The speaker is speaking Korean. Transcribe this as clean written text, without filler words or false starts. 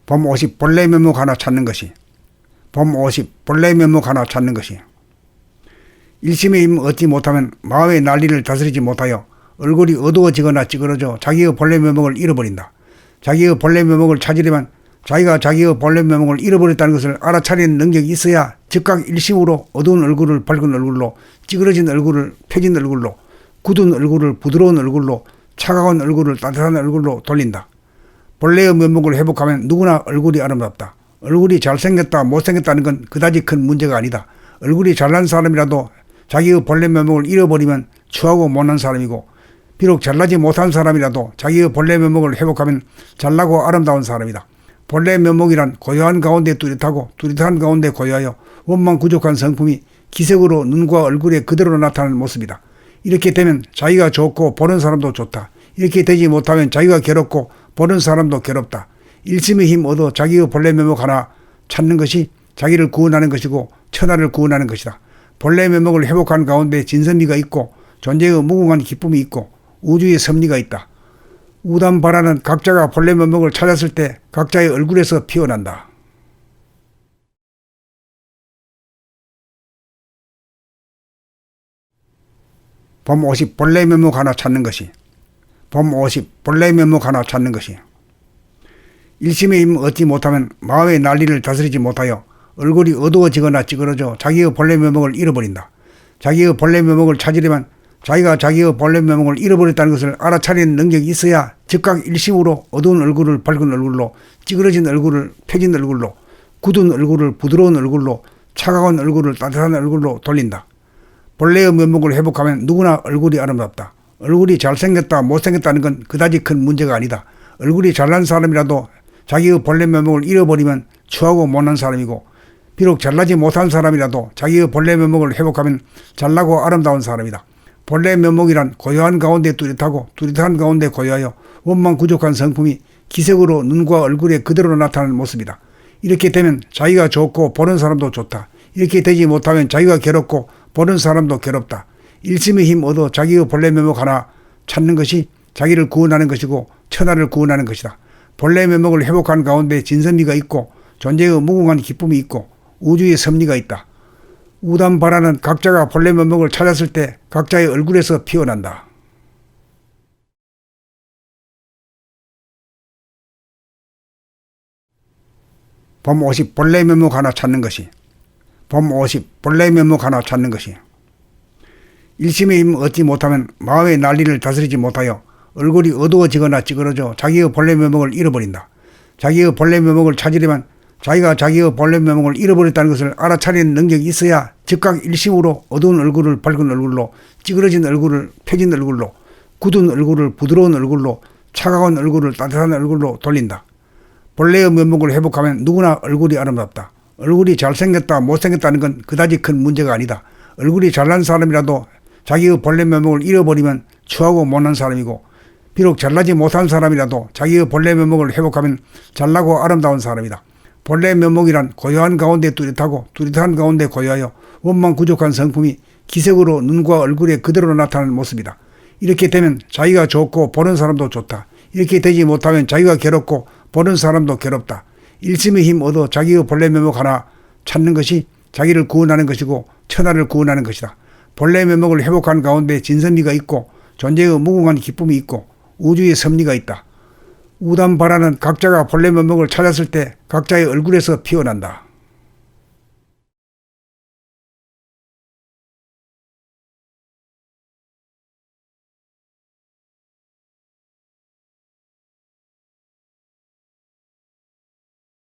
봄 50 본래 면목 하나 찾는 것이. 봄 50 본래 면목 하나 찾는 것이. 일심의 힘 얻지 못하면 마음의 난리를 다스리지 못하여 얼굴이 어두워지거나 찌그러져 자기의 본래 면목을 잃어버린다. 자기의 본래 면목을 찾으려면 자기가 자기의 본래 면목을 잃어버렸다는 것을 알아차리는 능력이 있어야 즉각 일심으로 어두운 얼굴을 밝은 얼굴로, 찌그러진 얼굴을 펴진 얼굴로, 굳은 얼굴을 부드러운 얼굴로, 차가운 얼굴을 따뜻한 얼굴로 돌린다. 본래의 면목을 회복하면 누구나 얼굴이 아름답다. 얼굴이 잘생겼다 못생겼다는 건 그다지 큰 문제가 아니다. 얼굴이 잘난 사람이라도 자기의 본래 면목을 잃어버리면 추하고 못난 사람이고, 비록 잘나지 못한 사람이라도 자기의 본래 면목을 회복하면 잘나고 아름다운 사람이다. 본래 면목이란 고요한 가운데 뚜렷하고 뚜렷한 가운데 고요하여 원망 부족한 성품이 기색으로 눈과 얼굴에 그대로 나타나는 모습이다. 이렇게 되면 자기가 좋고 보는 사람도 좋다. 이렇게 되지 못하면 자기가 괴롭고 보는 사람도 괴롭다. 일심의 힘 얻어 자기의 본래 면목 하나 찾는 것이 자기를 구원하는 것이고 천하를 구원하는 것이다. 본래 면목을 회복한 가운데 진선미가 있고 존재의 무궁한 기쁨이 있고 우주의 섭리가 있다. 우담바라는 각자가 본래 면목을 찾았을 때 각자의 얼굴에서 피어난다. 봄 50 본래 면목 하나 찾는 것이. 봄 50 본래 면목 하나 찾는 것이. 일심의 힘 얻지 못하면 마음의 난리를 다스리지 못하여 얼굴이 어두워지거나 찌그러져 자기의 본래 면목을 잃어버린다. 자기의 본래 면목을 찾으려면 자기가 자기의 본래 면목을 잃어버렸다는 것을 알아차리는 능력이 있어야 즉각 일심으로 어두운 얼굴을 밝은 얼굴로, 찌그러진 얼굴을 펴진 얼굴로, 굳은 얼굴을 부드러운 얼굴로, 차가운 얼굴을 따뜻한 얼굴로 돌린다. 본래의 면목을 회복하면 누구나 얼굴이 아름답다. 얼굴이 잘생겼다 못생겼다는 건 그다지 큰 문제가 아니다. 얼굴이 잘난 사람이라도 자기의 본래 면목을 잃어버리면 추하고 못난 사람이고, 비록 잘나지 못한 사람이라도 자기의 본래 면목을 회복하면 잘나고 아름다운 사람이다. 본래 면목이란 고요한 가운데 뚜렷하고 뚜렷한 가운데 고요하여 원망 부족한 성품이 기색으로 눈과 얼굴에 그대로 나타나는 모습이다. 이렇게 되면 자기가 좋고 보는 사람도 좋다. 이렇게 되지 못하면 자기가 괴롭고 보는 사람도 괴롭다. 일심의 힘 얻어 자기의 본래 면목 하나 찾는 것이 자기를 구원하는 것이고 천하를 구원하는 것이다. 본래 면목을 회복한 가운데 진선미가 있고 존재의 무궁한 기쁨이 있고 우주의 섭리가 있다. 우담바라는 각자가 본래 면목을 찾았을 때 각자의 얼굴에서 피어난다. 봄 50 본래 면목 하나 찾는 것이. 봄 50 본래 면목 하나 찾는 것이. 일심의 힘 얻지 못하면 마음의 난리를 다스리지 못하여 얼굴이 어두워지거나 찌그러져 자기의 본래 면목을 잃어버린다. 자기의 본래 면목을 찾으려면 자기가 자기의 본래 면목을 잃어버렸다는 것을 알아차리는 능력이 있어야 즉각 일심으로 어두운 얼굴을 밝은 얼굴로, 찌그러진 얼굴을 펴진 얼굴로, 굳은 얼굴을 부드러운 얼굴로, 차가운 얼굴을 따뜻한 얼굴로 돌린다. 본래의 면목을 회복하면 누구나 얼굴이 아름답다. 얼굴이 잘생겼다 못생겼다는 건 그다지 큰 문제가 아니다. 얼굴이 잘난 사람이라도 자기의 본래 면목을 잃어버리면 추하고 못난 사람이고, 비록 잘나지 못한 사람이라도 자기의 본래 면목을 회복하면 잘나고 아름다운 사람이다. 본래 면목이란 고요한 가운데 뚜렷하고 뚜렷한 가운데 고요하여 원망 부족한 성품이 기색으로 눈과 얼굴에 그대로 나타나는 모습이다. 이렇게 되면 자기가 좋고 보는 사람도 좋다. 이렇게 되지 못하면 자기가 괴롭고 보는 사람도 괴롭다. 일심의 힘 얻어 자기의 본래 면목 하나 찾는 것이 자기를 구원하는 것이고 천하를 구원하는 것이다. 본래 면목을 회복한 가운데 진선미가 있고 존재의 무궁한 기쁨이 있고 우주의 섭리가 있다. 우담바라는 각자가 본래 면목을 찾았을 때 각자의 얼굴에서 피어난다.